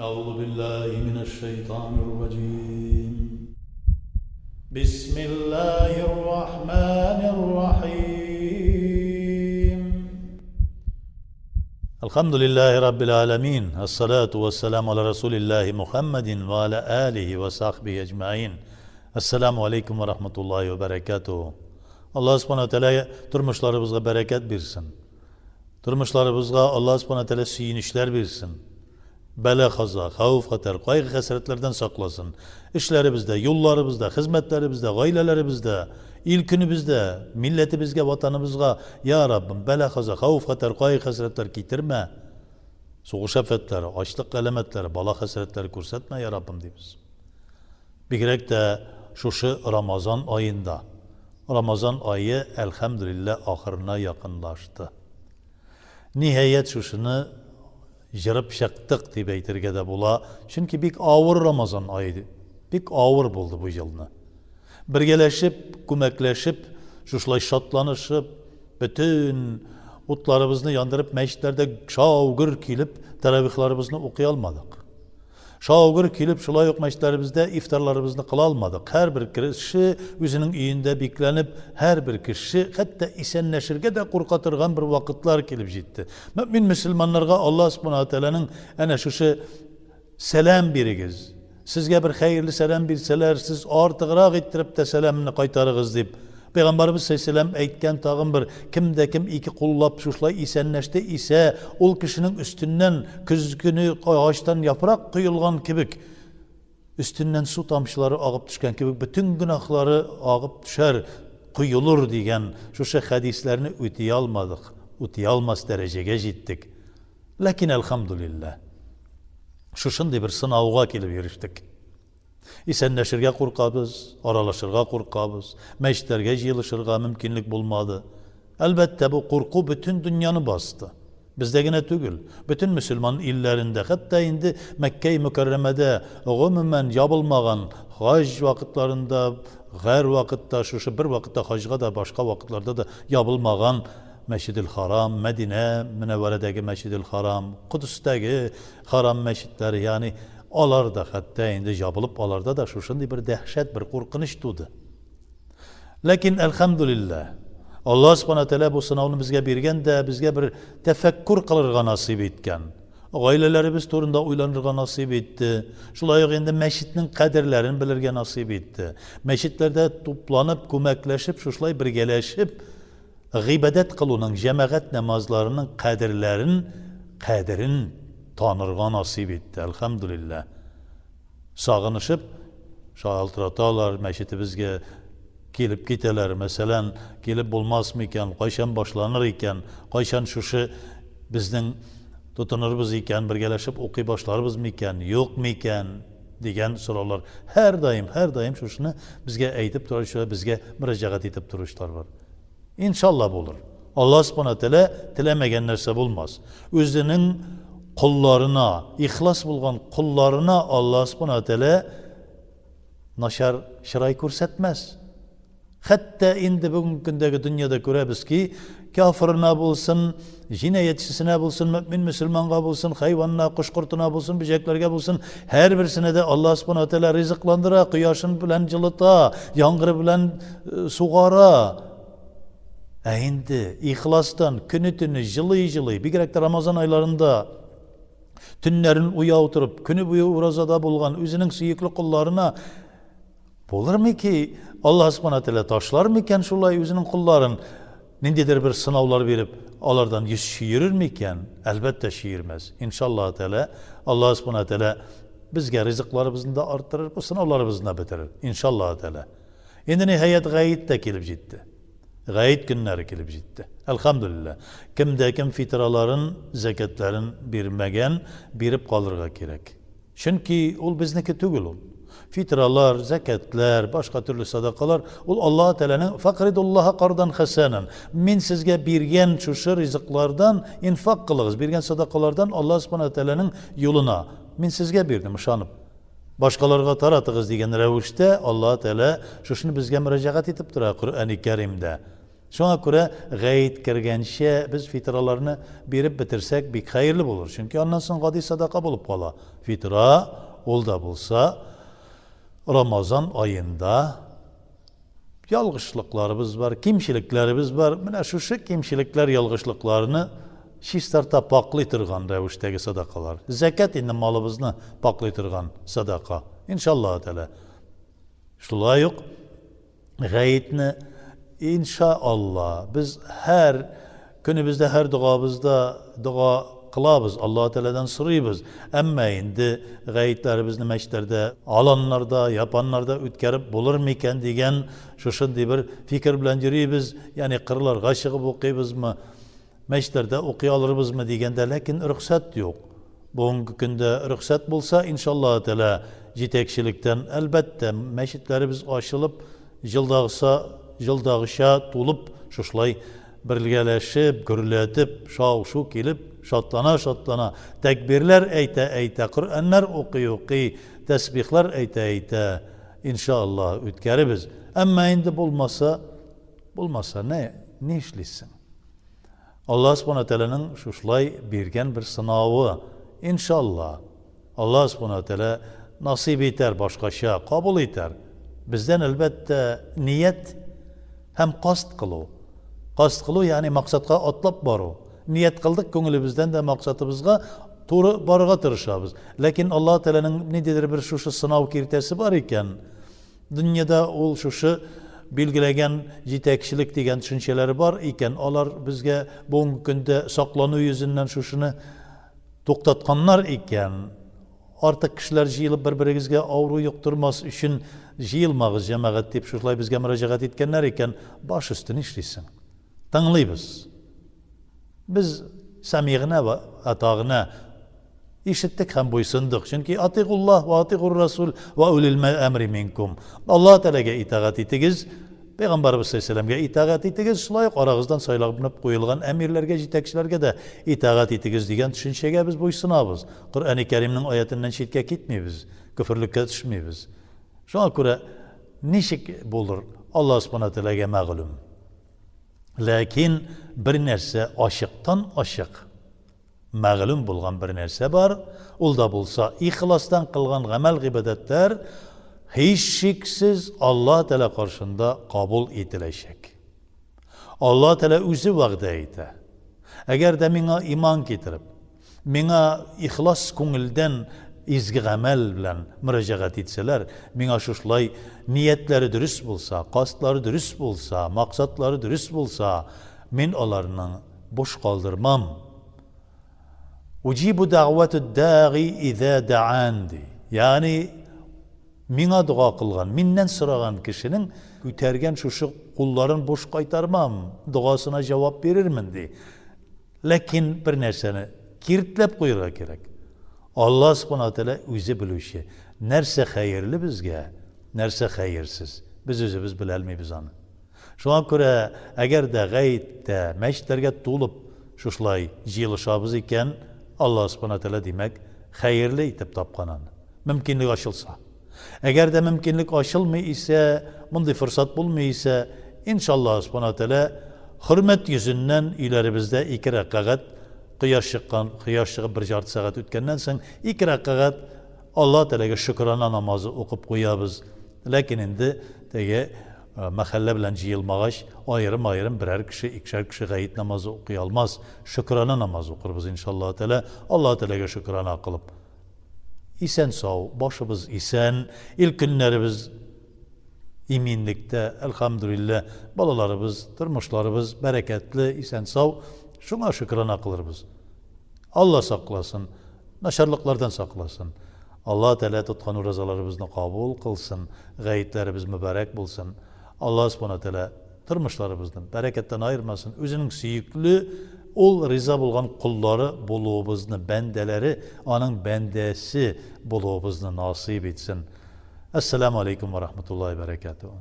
أعوذ بالله من الشيطان الرجيم بسم الله الرحمن الرحيم الحمد لله رب العالمين الصلاة والسلام على رسول الله محمد وعلى آله وصحبه أجمعين Esselamu Aleyküm ve Rahmetullahi ve Berekatuhu. Allah subhanahu wa ta'ala turmuşlarımızga bereket versin. Turmuşlarımızga Allah subhanahu wa ta'ala suyunuşlar versin. Bela kaza, havf hatar, kaygı hasretlerden saklasın. İşlerimizde, yollarımızda, hizmetlerimizde, gailelerimizde, ilkünümüzde, milletimizge, vatanımızga ya Rabbim bela kaza, havf hatar, kaygı hasretler getirme. Soğuş afetleri, açlık elemetleri, bala hasretleri kursetme ya Rabbim deyimiz. Bir gerek de şu Ramazan ayında. Ramazan ayı elhamdülillah ahırına yakınlaştı. Nihayet şunu jırıp şaktık diye beytirge de bula. Çünkü bir ağır Ramazan ayıydı. Bir ağır buldu bu yılını. Birgeleşip, kömekleşip, şuşlay şatlanışıp, bütün utlarımızı yandırıp meşitlerde şavgır kilip teravihlarımızı okuyalmadık. Şavgır kilip şulay yok meşitlerimizde iftarlarımızı kılalmadık. Her bir kişi yüzünün iyinde beklenip, her bir kişi hatta isenleşirge de kurkatırgan bir vakitler kilip gitti. Mümin Müslümanlarga Allah subhanahu wa ta'ala'nın ana şu selam birigiz. Sizge bir hayırlı selam bilseler, siz artıqraq ettirip de selamını qaytarıgız deyip, Peygamberimiz sallallahu aytgan tağın bir kimde kim iki kullap şuşlay isenleşti ise ol kişinin üstünden küzgünü ağaçtan yaprak kıyılgan kibik üstünden su tamşıları ağıp düşken kibik bütün günahları ağıp düşer kıyılır diyen şu hadislerini ütiyalmaz dereceye gittik. Lakin elhamdülillah şu şimdi bir sınavga kelip eriştik. İsenleşirge korkabız, aralaşırga korkabız, meşterge yılışırga mümkünlük bulmadı. Elbette bu korku bütün dünyanı bastı. Bizdegine tügül, bütün Müslüman illerinde, hatta indi Mekke-i Mükerreme'de gümümen yapılmagan hac vakitlarında, her vakitte, şu bir vakitte hacga da başka vakitlerde de yapılmagan Meşid-i Haram, Medine, Münevvere'deki Meşid-i Haram, Kudüs'teki Haram meşitleri yani Alar da hatta indi yapılıp alarda da şu şimdi bir dehşet bir korkunç tudu. Lakin elhamdülillah Allah subhanahu wa ta'ala bu sınavını bizge bergen de bizge bir tefekkür kılırga nasip etken. Ailelerimiz turunda uylanırga nasip etti. Şulay endi meşitnin kaderlerini bilirge nasip etti. Meşitlerde toplanıp, kömekleşip, şuşlay birgeleşip gıbedet kılının, cemaat namazlarının kaderin tanırga nasip etti. Elhamdülillah. Sağınışıp, şahıltıratalar, meşitimizge gelip giteler. Mesela gelip bulmaz mı iken, kayşan başlanır iken, kayşan şuşu bizden tutunuruz iken, birgeleşip okuy başlarız mı iken, yok mu iken, diyen sorular. Her daim şuşunu bizge eğitip duruşlar, bizge müracaat edip duruşlar var. İnşallah bulur. Allah subhanahu wa ta'ala tilemegen nerse bulmaz. Özünün kullarına, ihlas bulgan kullarına Allah subhanahu wa ta'ala naşar şiray kursetmez. Hatta indi bugün gündeki dünyada görəbiz ki, kafirine bulsun, cinayetçisine bulsun, mümin Müslüman'a bulsun, hayvanına, kuşkurtuna bulsun, böceklerge bulsun, her birisine de Allah subhanahu wa ta'ala rızıklandıra, kıyaşın bilen cılıta, yangırı bilen suğara. Indi ihlastan, günü tünü, jılı, bir gerek de Ramazan aylarında tünlerin uya oturup, günü boyu urazada bulgan, özünün suyuklu kullarına olur mu ki Allah subhanahu wa ta'ala taşlar mı iken şulay özünün kulların nindidir bir sınavlar verip alardan yüz şiirir mi iken? Elbette şiirmez. İnşallah Teala Allah subhanahu wa ta'ala bizge rızıklarımızı da arttırır, bu sınavlarımızı da bitirir. İnşallah Teala. Endi nihayet gayet de kelip gitti. Gayet günleri kelip gitti. Elhamdülillah. Kimde kim fitraların, zekatların birmegen, birip kalırga gerek. Çünkü ol bizniki tügül ol. Fitralar, zekatlar, başka türlü sadakalar, ol Allah Teala'nın fakridullaha qardan hasanan. Min sizge birgen şu rızıklardan infak kılığız. Birgen sadakalardan Allah subhanahu Teala'nın yoluna. Min sizge birdim şanıp. Başkalarga taratığız degen revişte Allah Teala şuşunu bizge müracaat etip dura Kur'an-ı Kerim'de. Şuna göre gayet kirgenşe biz fitralarını berip bitirsek bir hayırlı olur. Çünkü ondan sonra gadi sadaka bulup kala. Fitra ol da bulsa Ramazan ayında yalgışlıklarımız var, kimşiliklerimiz var. Mine şu kimşilikler yalgışlıklarını şistarta paklaytırgan revişteki sadakalar. Zekat indi malımızını paklaytırgan sadaka. İnşallah Teala. Şulay yok. Gayetini inşallah biz her günümüzde her duamızda dua kılabız. Allah Teala'dan sırıyız. Ama indi gayetlerimizni meşlerde alanlarda, yapanlarda ütkerip bulur miken degen şuşunday bir fikir bilen yürüyüz. Yani kırılar gaşıgıp okuyuz mu? Meşlerde okuyalırız mı degende lakin ruhsat yok. Bugünkü günde ruhsat bulsa inşallah Teala yetekçilikten elbette meşitlerimiz açılıp yıldağışa tulup şuşlay birgeleşip, gürletip, şav kelip, şatlana, tekbirler eyte, Kur'anlar okuy, tesbihler eyte, inşallah ütkeribiz. Ama indi bulmasa ne işlisin? Allah subhanahu teala'nın şuşlay birgen bir sınavı, inşallah. Allah subhanahu teala nasip eder, başkaşa, kabul eder. Bizden elbette niyet hem kast kılı. Kast kılı yani maksatka atlap baru. Niyet kıldık köngülümüzden de maksatımızga doğru barıga tırışabız. Lakin Allah Teala'nın nedir bir şuşu sınav kiritesi var iken, dünyada ol şuşu bilgilegen yetekçilik degen düşünceleri var iken, onlar bizge bugünkü günde saklanı yüzünden şuşunu to'xtatganlar iken, artık kişiler jiyılıp bir-biringizge avru yuqtirmas üçün jiyilmagız cemaat deb şuşlay bizge müracaat etkenler iken, baş üstüne işleysin. Tanglıyız. Biz samiğine ve atağına işittik hem boysunduk. Çünkü atiqullah ve atiqur rasul ve ulil emri minkum. Allah Teala'ga itaat etiniz. Peygamberimiz sallallahu aleyhi ve sellem'e itaat etiniz. Şulayık arağızdan sayılıp koyulgan emirlerge, yetekçilerge de itaat etiniz degen düşüncege biz boysunabız. Kur'an-ı Kerim'nin ayetinden şirke gitmeyiz. Küfürlükке düşmeyiz. Şuna göre nişik bulur Allah subhanahu teala'ga mağlum. Lakin bir nerse aşıktan aşık mağlum bulgan bir nerse var. Ol da bulsa ihlastan kılgan amel ibadetler hiç şiksiz Allah Teala karşında kabul edilecek. Allah Teala özü va'da etdi. Eğer de mina iman getirip, mina ihlas köngülden izgi amel bilen müracaat etseler, mina şuşlay niyetleri dürüst bulsa, kastları dürüst bulsa, maksatları dürüst bulsa, men onlarını boş kaldırmam. Ucibu da'vetu da'i iza da'andi. Yani mina dua kılgan, minnen sıragan kişinin ütergen şuşu kulların boş kaytarmam, duasına cevap verirmin di. Lakin bir nerseni kirtlep koyurga gerek. Allah subhanahu teala özü bilüşü. Nerse hayırlı bizge, nerse hayırsız. Biz özümüz bilelmeybiz onu. Şuna göre eğer de gayette meşterge tulup şuşlay jiyılışabız iken Allah subhanahu teala demek hayırlı itip tapkanan. Mümkünlük aşılsa. Eğer de mümkünlük aşılmıyor ise, bunday fırsat bulmuyor ise inşallah subhanahu teala hürmet yüzünden ilerimizde 2 rakaat Kıyaş çıkıp bir jartı saat ötkenden soň 2 rakaat Allah Teala'ga şükrana namazı okup koyabız. Lakin indi tege mahalle bilen jiyilmagaç ayrım birer kişi, 2'şer kişi gayet namazı okuy almaz. Şükrana namazı okuruz inşallah Teala. Allah Teala'ga şükrana kılıp. İsen sağ, başımız isen, ilk günlerimiz iminlikte, elhamdülillah, balalarımız, turmuşlarımız bereketli, isen sağ, şuna şükrana kılırız. Allah saklasın, naşarlıklardan saklasın. Allah Teala tutkan rızalarımızı kabul kılsın, gayetlerimiz mübarek bulsun. Allah subhanahu teala turmuşlarımızdan bereketten ayırmasın. Özünün süyüklü, ol rıza bulgan kulları buluğumuzni, bendeleri, onun bendesi buluğumuzni nasip etsin. Esselamu aleyküm ve rahmetullahi ve berekatuhu.